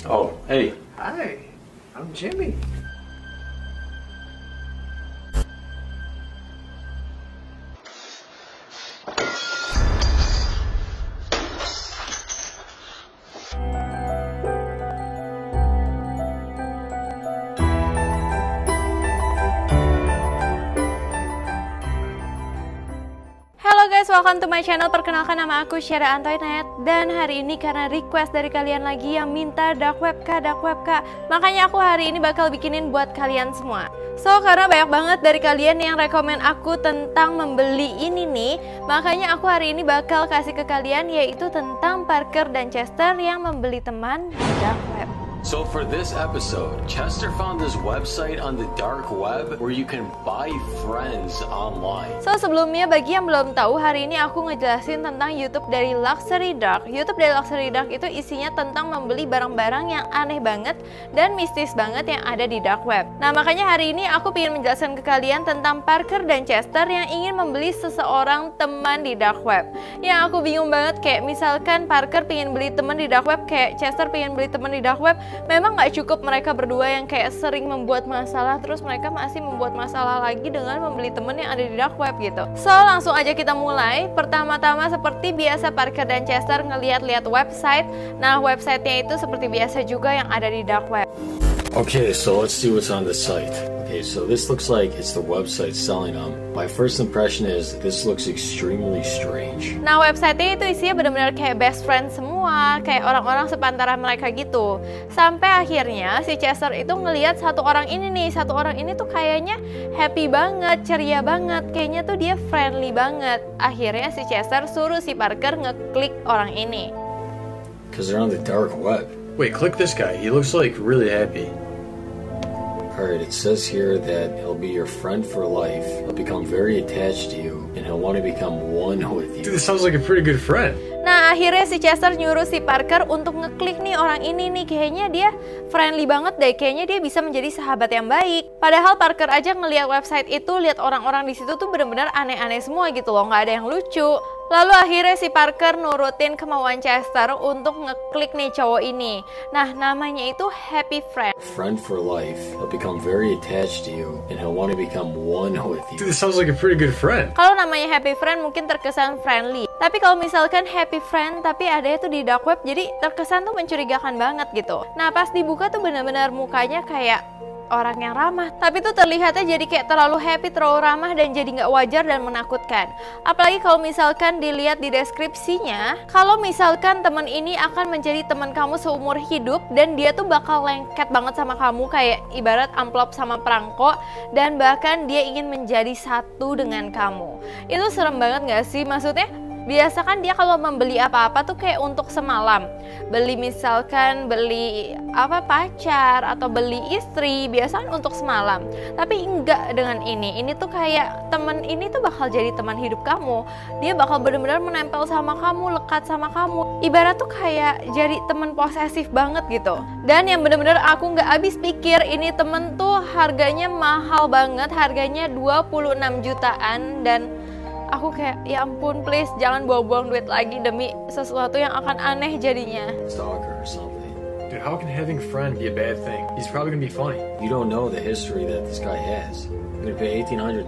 Oh, hey. Hi, I'm Jimmy. Halo guys, welcome to my channel. Perkenalkan, nama aku Syara Antoinette. Dan hari ini karena request dari kalian lagi yang minta dark web kak, makanya aku hari ini bakal bikinin buat kalian semua. So, karena banyak banget dari kalian yang rekomen aku tentang membeli ini nih, makanya aku hari ini bakal kasih ke kalian, yaitu tentang Parker dan Chester yang membeli teman di dark web. So for this episode, Chester found this website on the dark web where you can buy friends online. So sebelumnya, bagi yang belum tahu, hari ini aku ngejelasin tentang YouTube dari Luxury Dark. YouTube dari Luxury Dark itu isinya tentang membeli barang-barang yang aneh banget dan mistis banget yang ada di dark web. Nah, makanya hari ini aku ingin menjelaskan ke kalian tentang Parker dan Chester yang ingin membeli seseorang teman di dark web. Yang aku bingung banget, kayak misalkan Parker pengen beli teman di dark web, kayak Chester pengen beli teman di dark web. Memang nggak cukup mereka berdua yang kayak sering membuat masalah, terus mereka masih membuat masalah lagi dengan membeli temen yang ada di dark web gitu. So, langsung aja kita mulai. Pertama-tama seperti biasa Parker dan Chester ngeliat-liat website. Nah, websitenya itu seperti biasa juga yang ada di dark web. Okay, so let's see what's on the site. Okay, so this looks like it's the website selling them. My first impression is this looks extremely strange. Nah, websitenya itu isinya benar-benar kayak best friend semua, kayak orang-orang sepantaran mereka gitu. Sampai akhirnya si Chester itu ngelihat satu orang ini nih, satu orang ini tuh kayaknya happy banget, ceria banget, kayaknya tuh dia friendly banget. Akhirnya si Chester suruh si Parker ngeklik orang ini. Because they're on the dark web. Wait, click this guy. He looks like really happy. Alright, it says here that he'll be your friend for life. He'll become very attached to you, and he'll want to become one with you. Dude, this sounds like a pretty good friend. Nah, akhirnya si Chester nyuruh si Parker untuk ngeklik nih orang ini nih. Kayaknya dia friendly banget deh, kayaknya dia bisa menjadi sahabat yang baik. Padahal Parker aja ngelihat website itu, lihat orang-orang di situ tuh bener-bener aneh-aneh semua gitu loh, nggak ada yang lucu. Lalu akhirnya si Parker nurutin kemauan Chester untuk ngeklik nih cowok ini. Nah, namanya itu Happy Friend. Friend for life. He'll become very attached to you, and he'll want to become one with you. Dude, this sounds like a pretty good friend. Kalau namanya Happy Friend mungkin terkesan friendly. Tapi kalau misalkan Happy Friend tapi ada itu di dark web, jadi terkesan tuh mencurigakan banget gitu. Nah, pas dibuka tuh benar-benar mukanya kayak orang yang ramah, tapi tuh terlihatnya jadi kayak terlalu happy, terlalu ramah, dan jadi nggak wajar dan menakutkan. Apalagi kalau misalkan dilihat di deskripsinya, kalau misalkan teman ini akan menjadi teman kamu seumur hidup, dan dia tuh bakal lengket banget sama kamu, kayak ibarat amplop sama perangko, dan bahkan dia ingin menjadi satu dengan kamu. Itu serem banget nggak sih? Maksudnya biasa kan dia kalau membeli apa-apa tuh kayak untuk semalam. Beli misalkan beli pacar atau beli istri, biasa kan untuk semalam. Tapi enggak dengan ini. Ini tuh kayak teman ini tuh bakal jadi teman hidup kamu. Dia bakal benar-benar menempel sama kamu, lekat sama kamu. Ibarat tuh kayak jadi teman posesif banget gitu. Dan yang benar-benar aku nggak habis pikir, ini temen tuh harganya mahal banget, harganya 26 jutaan, dan aku kayak, ya ampun, please jangan buang-buang duit lagi demi sesuatu yang akan aneh jadinya. Stalker or something. Dude, how can having a friend be a bad thing? He's probably gonna be funny. You don't know the history that this guy has. You're gonna pay $1,800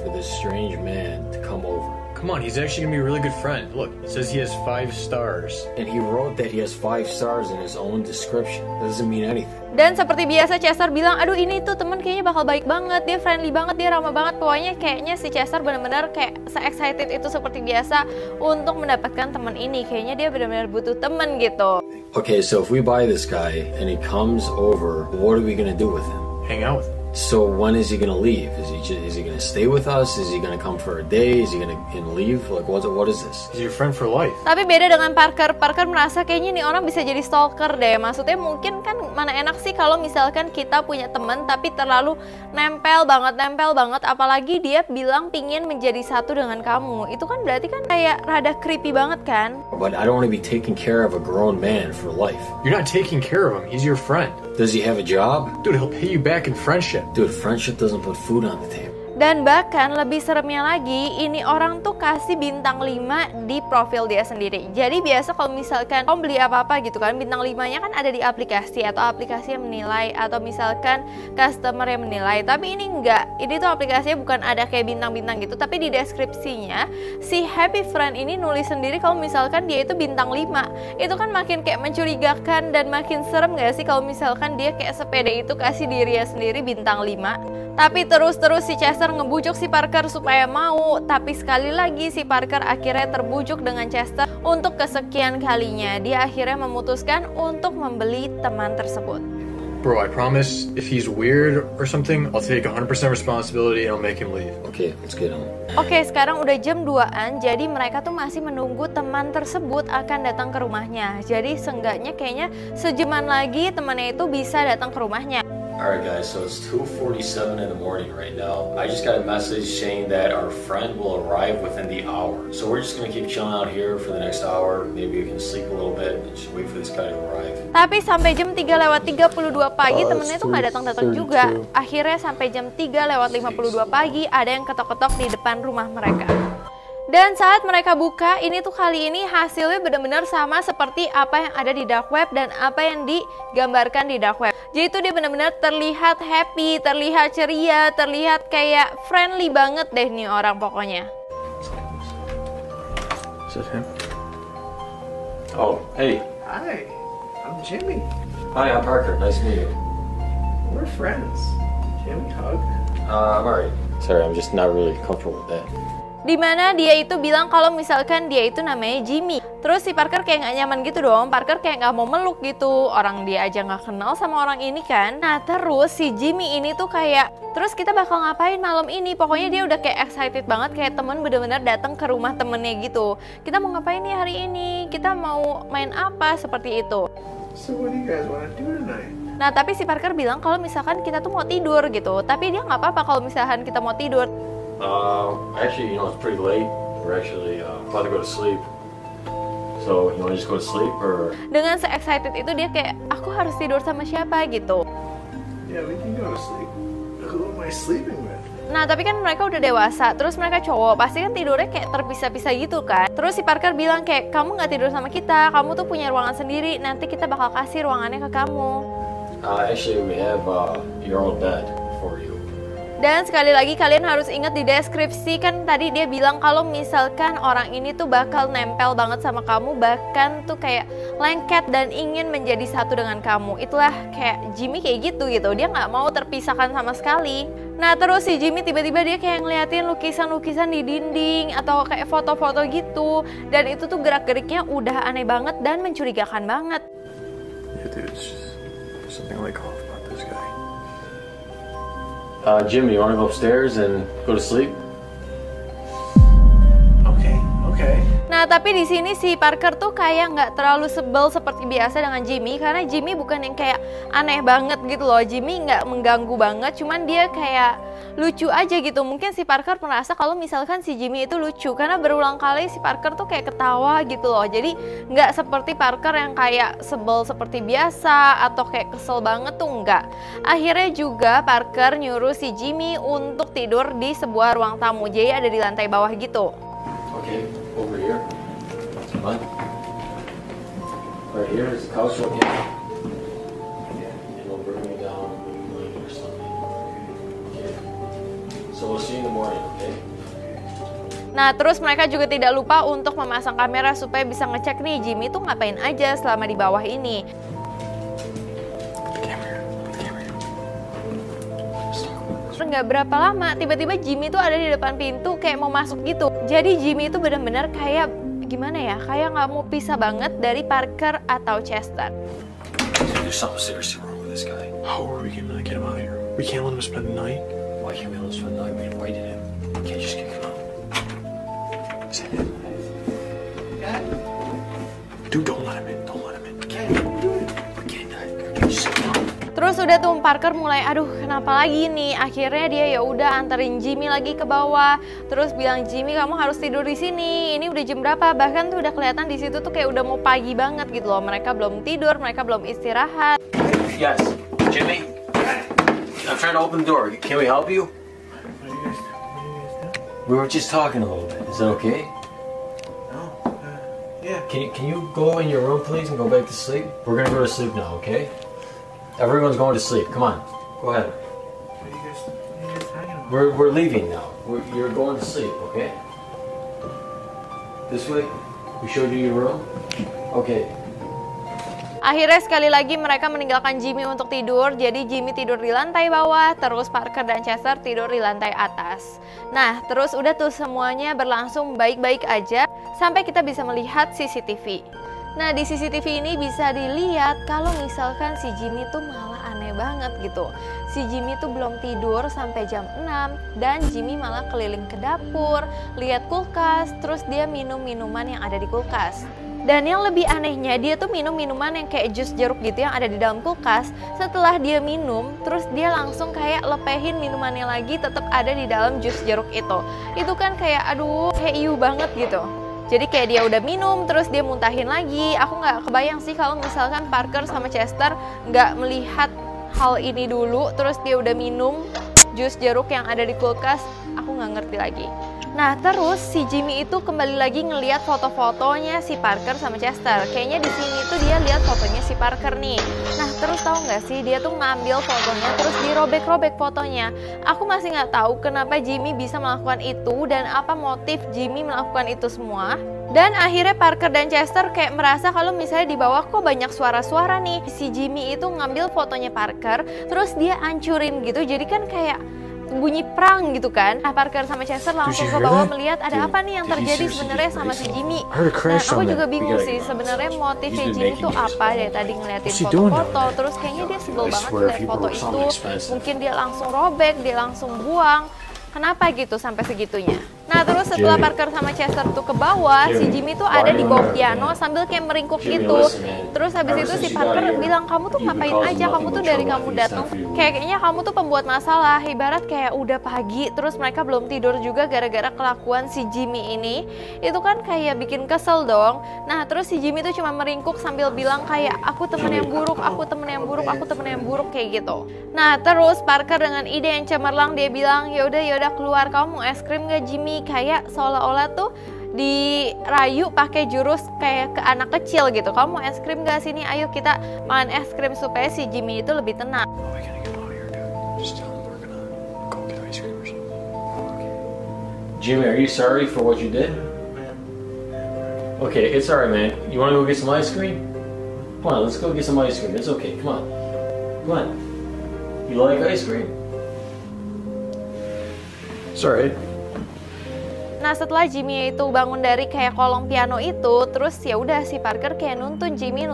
for this strange man to come over. Come on, he's actually gonna be a really good friend. Look, it says he has 5 stars. And he wrote that he has 5 stars in his own description. That doesn't mean anything. Dan seperti biasa Chester bilang, aduh ini tuh temen kayaknya bakal baik banget, dia friendly banget, dia ramah banget. Pokoknya kayaknya si Chester benar-benar kayak se-excited itu seperti biasa untuk mendapatkan teman ini. Kayaknya dia benar-benar butuh temen gitu. Okay, so if we buy this guy and he comes over, what are we gonna do with him? Hang out with him. So when is he gonna leave? Is he gonna stay with us? Is he gonna come for a day? Is he gonna leave? Like what is this? He's your friend for life. Tapi beda dengan Parker. Parker merasa kayaknya nih orang bisa jadi stalker deh. Maksudnya mungkin kan mana enak sih kalau misalkan kita punya teman tapi terlalu nempel banget. Apalagi dia bilang pingin menjadi satu dengan kamu. Itu kan berarti kan kayak rada creepy banget kan? But I don't want to be taking care of a grown man for life. You're not taking care of him. He's your friend. Does he have a job? Dude, he'll pay you back in friendship. Dude, friendship doesn't put food on the table. Dan bahkan lebih seremnya lagi, ini orang tuh kasih bintang 5 di profil dia sendiri. Jadi biasa kalau misalkan kamu beli apa-apa gitu kan, bintang 5-nya kan ada di aplikasi atau aplikasi yang menilai atau misalkan customer yang menilai. Tapi ini enggak, ini tuh aplikasinya bukan ada kayak bintang-bintang gitu, tapi di deskripsinya si Happy Friend ini nulis sendiri kalau misalkan dia itu bintang 5. Itu kan makin kayak mencurigakan dan makin serem gak sih kalau misalkan dia kayak sepede itu kasih dirinya sendiri bintang 5. Tapi terus-terus si Chester ngebujuk si Parker supaya mau. Tapi sekali lagi si Parker akhirnya terbujuk dengan Chester untuk kesekian kalinya. Dia akhirnya memutuskan untuk membeli teman tersebut. Bro, I promise if he's weird or something, I'll take 100% responsibility and I'll make him leave. Okay, let's get on. Oke, sekarang udah jam 2-an, jadi mereka tuh masih menunggu teman tersebut akan datang ke rumahnya. Jadi seenggaknya kayaknya sejaman lagi temannya itu bisa datang ke rumahnya. Alright guys, so it's 2:47 in the morning right now. I just got a message saying that our friend will arrive within the hour. So we're just gonna keep chilling out here for the next hour. Maybe we can sleep a little bit and just wait for this guy to arrive. Tapi sampai jam 3:32 pagi temennya tuh nggak datang-datang juga. Akhirnya sampai jam 3:52 pagi ada yang ketok-ketok di depan rumah mereka. Dan saat mereka buka, ini tuh kali ini hasilnya benar-benar sama seperti apa yang ada di dark web dan apa yang digambarkan di dark web. Jadi itu dia benar-benar terlihat happy, terlihat ceria, terlihat kayak friendly banget deh nih orang pokoknya. Is that him? Oh, hey. Hi, I'm Jimmy. Hi, I'm Parker. Nice to meet you. We're friends. Can we hug? I'm alright. Sorry, I'm just not really comfortable with that. Dimana dia itu bilang kalau misalkan dia itu namanya Jimmy. Terus si Parker kayak gak nyaman gitu dong. Parker kayak gak mau meluk gitu. Orang dia aja gak kenal sama orang ini kan. Nah terus si Jimmy ini tuh kayak, terus kita bakal ngapain malam ini? Pokoknya dia udah kayak excited banget, kayak temen bener-bener datang ke rumah temennya gitu. Kita mau ngapain nih hari ini? Kita mau main apa? Seperti itu. So what do you guys want to do tonight? Nah tapi si Parker bilang kalau misalkan kita tuh mau tidur gitu. Tapi dia gak apa-apa kalau misalkan kita mau tidur. Actually, it's pretty late. We're actually about to go to sleep. So, you want to just go to sleep or? Dengan se-excited itu dia kayak, aku harus tidur sama siapa gitu. Yeah, we can go to sleep. Who am I sleeping with? Nah tapi kan mereka udah dewasa, terus mereka cowok, pasti kan tidurnya kayak terpisah-pisah gitu kan. Terus si Parker bilang kayak, kamu gak tidur sama kita, kamu tuh punya ruangan sendiri, nanti kita bakal kasih ruangannya ke kamu. Actually, we have your own bed for you. Dan sekali lagi kalian harus ingat di deskripsi kan tadi dia bilang kalau misalkan orang ini tuh bakal nempel banget sama kamu, bahkan tuh kayak lengket dan ingin menjadi satu dengan kamu. Itulah kayak Jimmy kayak gitu, dia nggak mau terpisahkan sama sekali. Nah terus si Jimmy tiba-tiba dia kayak ngeliatin lukisan-lukisan di dinding atau kayak foto-foto gitu, dan itu tuh gerak-geriknya udah aneh banget dan mencurigakan banget. Yeah, dude, it's just, there's something like off about this guy. Jimmy, you want to go upstairs and go to sleep? Okay. Nah tapi di sini si Parker tuh kayak nggak terlalu sebel seperti biasa dengan Jimmy, karena Jimmy bukan yang kayak aneh banget gitu loh. Jimmy nggak mengganggu banget, cuman dia kayak lucu aja gitu. Mungkin si Parker merasa kalau misalkan si Jimmy itu lucu karena berulang kali si Parker tuh kayak ketawa gitu loh. Jadi nggak seperti Parker yang kayak sebel seperti biasa atau kayak kesel banget tuh enggak. Akhirnya juga Parker nyuruh si Jimmy untuk tidur di sebuah ruang tamu, jadi ada di lantai bawah gitu. Okay, over here. Come on. Right here is the couch right here. And we'll bring you down when you or something. Okay. So we'll see you in the morning, okay? Nah terus mereka juga tidak lupa untuk memasang kamera supaya bisa ngecek nih Jimmy tuh ngapain aja selama di bawah ini. Nggak berapa lama, tiba-tiba Jimmy tuh ada di depan pintu kayak mau masuk gitu. Jadi Jimmy itu benar-benar kayak gimana ya, kayak nggak mau pisah banget dari Parker atau Chester. There's something seriously wrong with this guy. How are we gonna get him out of here? We can't let him spend the night. Why can't we let him spend the night? We invited him. We can't just kick him out. Is that him? Dude, don't let him in. Don't let him in. We can't do it. We can't just kick him out. Terus udah tuh Parker mulai, aduh kenapa lagi nih? Akhirnya dia ya udah anterin Jimmy lagi ke bawah. Terus bilang, Jimmy kamu harus tidur di sini. Ini udah jam berapa? Bahkan tuh udah kelihatan di situ tuh kayak udah mau pagi banget gitu loh. Mereka belum tidur, mereka belum istirahat. Yes, Jimmy. I'm trying to open the door. Can we help you? What are you guys doing? We were just talking a little bit. Is that okay? No. Yeah. Can you go in your room, please, and go back to sleep? We're gonna go to sleep now, okay? Everyone's going to sleep. Come on. Go ahead. What are you guys talking about? We're leaving now. You're going to sleep, okay? This way? We showed you your room? Okay. Akhirnya sekali lagi mereka meninggalkan Jimmy untuk tidur. Jadi Jimmy tidur di lantai bawah, terus Parker dan Chester tidur di lantai atas. Nah, terus udah tuh semuanya berlangsung baik-baik aja sampai kita bisa melihat CCTV. Nah, di CCTV ini bisa dilihat kalau misalkan si Jimmy tuh malah aneh banget gitu. Si Jimmy tuh belum tidur sampai jam 6 dan Jimmy malah keliling ke dapur, lihat kulkas, terus dia minum minuman yang ada di kulkas. Dan yang lebih anehnya, dia tuh minum minuman yang kayak jus jeruk gitu yang ada di dalam kulkas. Setelah dia minum, terus dia langsung kayak lepehin minumannya lagi tetap ada di dalam jus jeruk itu. Itu kan kayak aduh, kayak iu banget gitu. Jadi kayak dia udah minum, terus dia muntahin lagi. Aku nggak kebayang sih kalau misalkan Parker sama Chester nggak melihat hal ini dulu, terus dia udah minum jus jeruk yang ada di kulkas. Aku nggak ngerti lagi. Nah, terus si Jimmy itu kembali lagi ngeliat foto-fotonya si Parker sama Chester. Kayaknya di sini tuh dia lihat fotonya si Parker nih. Nah, terus tahu nggak sih dia tuh ngambil fotonya terus dirobek-robek fotonya. Aku masih nggak tahu kenapa Jimmy bisa melakukan itu dan apa motif Jimmy melakukan itu semua. Dan akhirnya Parker dan Chester kayak merasa kalau misalnya di bawah kok banyak suara-suara nih. Si Jimmy itu ngambil fotonya Parker terus dia hancurin gitu. Jadi kan kayak bunyi perang gitu kan. Nah, Parker sama Chester langsung ke bawah melihat ada apa nih yang terjadi sebenarnya sama si Jimmy. Nah, aku juga bingung sih sebenarnya motifnya Jimmy itu apa dari tadi ngeliatin foto-foto. Terus kayaknya dia sebel banget ngeliat foto itu. Mungkin dia langsung robek, dia langsung buang. Kenapa gitu sampai segitunya? Nah, terus setelah Parker sama Chester tuh ke bawah, si Jimmy tuh ada di bawah piano sambil kayak meringkuk gitu. Terus habis itu si Parker bilang, kamu tuh ngapain aja, kamu tuh dari kamu datang kayaknya kamu tuh pembuat masalah. Ibarat kayak udah pagi, terus mereka belum tidur juga gara-gara kelakuan si Jimmy ini. Itu kan kayak bikin kesel dong. Nah, terus si Jimmy tuh cuma meringkuk sambil bilang kayak, aku temen yang buruk, aku temen yang buruk, aku temen yang buruk, kayak gitu. Nah, terus Parker dengan ide yang cemerlang dia bilang, yaudah keluar, kamu mau es krim gak Jimmy? Kayak seolah-olah tuh dirayu pakai jurus kayak ke anak kecil gitu. Kamu mau es krim gak sini? Ayo kita makan es krim supaya si Jimmy itu lebih tenang. Jimmy, are you sorry for what you did? Okay, it's alright, man. You want to go get some ice cream? Come on, let's go get some ice cream. It's okay. Come on. Come on. You like ice cream? It's alright. Nah, setelah Jimmy itu bangun dari kayak kolong piano itu, terus ya udah si Parker kayak nuntun Jimmy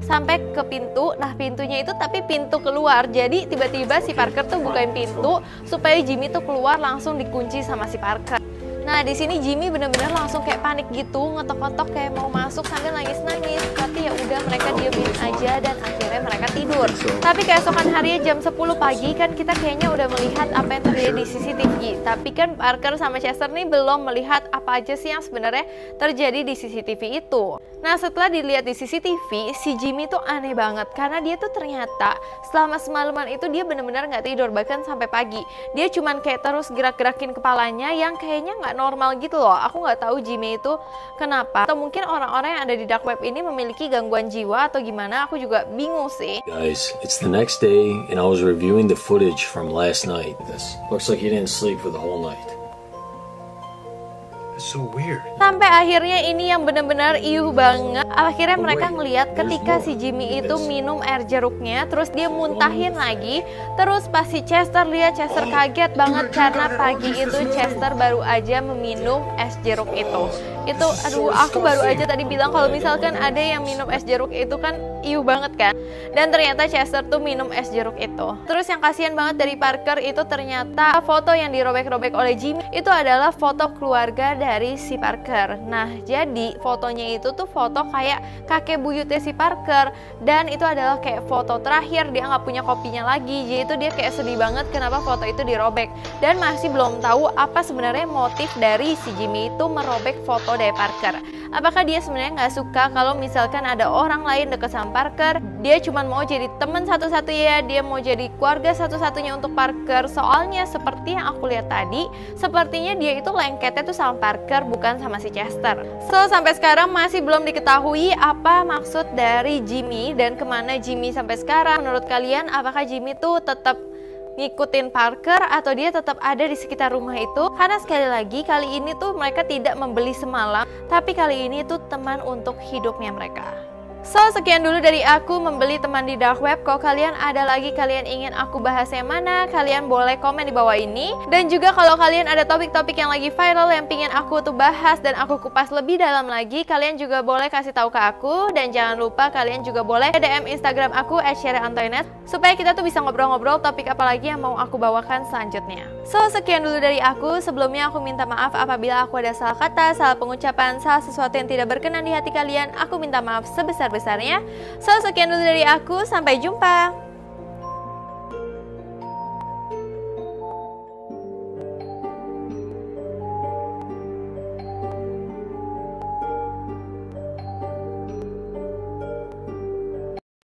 sampai ke pintu. Nah, pintunya itu tapi pintu keluar. Jadi tiba-tiba si Parker tuh bukain pintu supaya Jimmy tuh keluar, langsung dikunci sama si Parker. Nah, di sini Jimmy bener-bener langsung kayak panik gitu, ngetok-ngetok kayak mau masuk sambil nangis-nangis. Tapi ya udah mereka diemin aja dan akhirnya mereka tidur. Tapi keesokan harinya jam 10 pagi kan kita kayaknya udah melihat apa yang terjadi di CCTV. Tapi kan Parker sama Chester nih belum melihat apa aja sih yang sebenarnya terjadi di CCTV itu. Nah, setelah dilihat di CCTV, si Jimmy tuh aneh banget karena dia tuh ternyata selama semalaman itu dia bener-bener nggak tidur bahkan sampai pagi. Dia cuman kayak terus gerak-gerakin kepalanya yang kayaknya nggak normal gitu loh. Aku nggak tahu Jimmy itu kenapa. Atau mungkin orang-orang yang ada di dark web ini memiliki gangguan jiwa atau gimana. Aku juga bingung sih. Guys, it's the next day and I was reviewing the footage from last night. This looks like he didn't sleep for the whole night. It's so weird. Sampai akhirnya ini yang benar-benar iuh banget. Akhirnya mereka ngeliat ketika si Jimmy itu minum air jeruknya, terus dia muntahin lagi. Terus pas si Chester lihat, Chester kaget banget karena pagi itu Chester baru aja meminum es jeruk itu. Itu, aduh, aku baru aja tadi bilang kalau misalkan ada yang minum es jeruk itu kan iuh banget kan. Dan ternyata Chester tuh minum es jeruk itu. Terus yang kasihan banget dari Parker itu ternyata foto yang dirobek-robek oleh Jimmy itu adalah foto keluarga dari si Parker. Nah, jadi fotonya itu tuh foto kayak kakek buyutnya si Parker. Dan itu adalah kayak foto terakhir, dia nggak punya kopinya lagi. Jadi itu dia kayak sedih banget kenapa foto itu dirobek. Dan masih belum tahu apa sebenarnya motif dari si Jimmy itu merobek foto dari Parker. Apakah dia sebenarnya nggak suka kalau misalkan ada orang lain deket sama Parker? Dia cuma mau jadi teman satu-satunya, dia mau jadi keluarga satu-satunya untuk Parker. Soalnya seperti yang aku lihat tadi, sepertinya dia itu lengketnya tuh sama Parker, bukan sama si Chester. So, sampai sekarang masih belum diketahui apa maksud dari Jimmy dan kemana Jimmy sampai sekarang. Menurut kalian, apakah Jimmy tuh tetap ngikutin Parker atau dia tetap ada di sekitar rumah itu? Karena sekali lagi kali ini tuh mereka tidak membeli semalam, tapi kali ini tuh teman untuk hidupnya mereka. So, sekian dulu dari aku membeli teman di dark web. Kalau kalian ada lagi kalian ingin aku bahas yang mana, kalian boleh komen di bawah ini. Dan juga kalau kalian ada topik-topik yang lagi viral yang pingin aku tuh bahas dan aku kupas lebih dalam lagi, kalian juga boleh kasih tahu ke aku. Dan jangan lupa kalian juga boleh DM Instagram aku @sherry_antoinette supaya kita tuh bisa ngobrol-ngobrol topik apa lagi yang mau aku bawakan selanjutnya. So, sekian dulu dari aku. Sebelumnya aku minta maaf apabila aku ada salah kata, salah pengucapan, salah sesuatu yang tidak berkenan di hati kalian. Aku minta maaf sebesar-besarnya. So, sekian dulu dari aku. Sampai jumpa.